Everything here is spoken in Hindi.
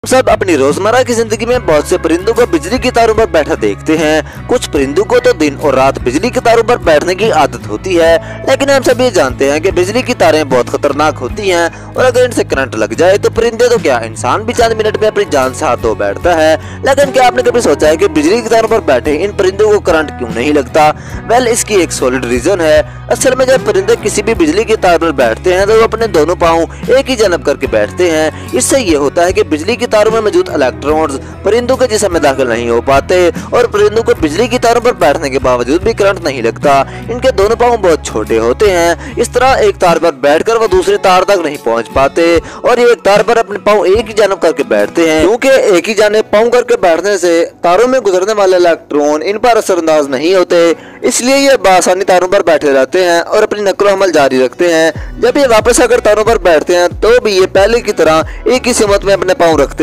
सब अपनी रोजमर्रा की जिंदगी में बहुत से परिंदों को बिजली की तारों पर बैठा देखते हैं। कुछ परिंदों को तो दिन और रात बिजली की तारों पर बैठने की आदत होती है, लेकिन हम सभी जानते हैं कि बिजली की तारें बहुत खतरनाक होती हैं और अगर इनसे करंट लग जाए तो परिंदे तो क्या इंसान भी चंद मिनट में अपनी जान से हाथ धो बैठता है। लेकिन क्या आपने कभी सोचा है कि बिजली की तारों पर बैठे इन परिंदों को करंट क्यों नहीं लगता? वेल, इसकी एक सॉलिड रीजन है। असल में जब परिंदे किसी भी बिजली की तार पर बैठते हैं तो वो अपने दोनों पाँव एक ही जानब करके बैठते हैं। इससे ये होता है कि बिजली की तारों में मौजूद इलेक्ट्रॉन्स परिंदों के जिस्म में दाखिल नहीं हो पाते और परिंदों को बिजली की तारों पर बैठने के बावजूद भी करंट नहीं लगता। इनके दोनों पाँव बहुत छोटे होते हैं, इस तरह एक तार पर बैठकर वो दूसरी तार तक नहीं पहुंच पाते और ये एक तार पर अपने पाँव एक ही जानब करके बैठते हैं। क्योंकि एक ही जानब पाँव करके बैठने से तारों में गुजरने वाले इलेक्ट्रॉन इन पर असरअंदाज नहीं होते, इसलिए ये आसानी तारों पर बैठे रहते हैं और अपनी नकलो अमल जारी रखते हैं। जब ये वापस अगर तारों पर बैठते हैं तो भी ये पहले की तरह एक ही सिमत में अपने पाँव रखते हैं।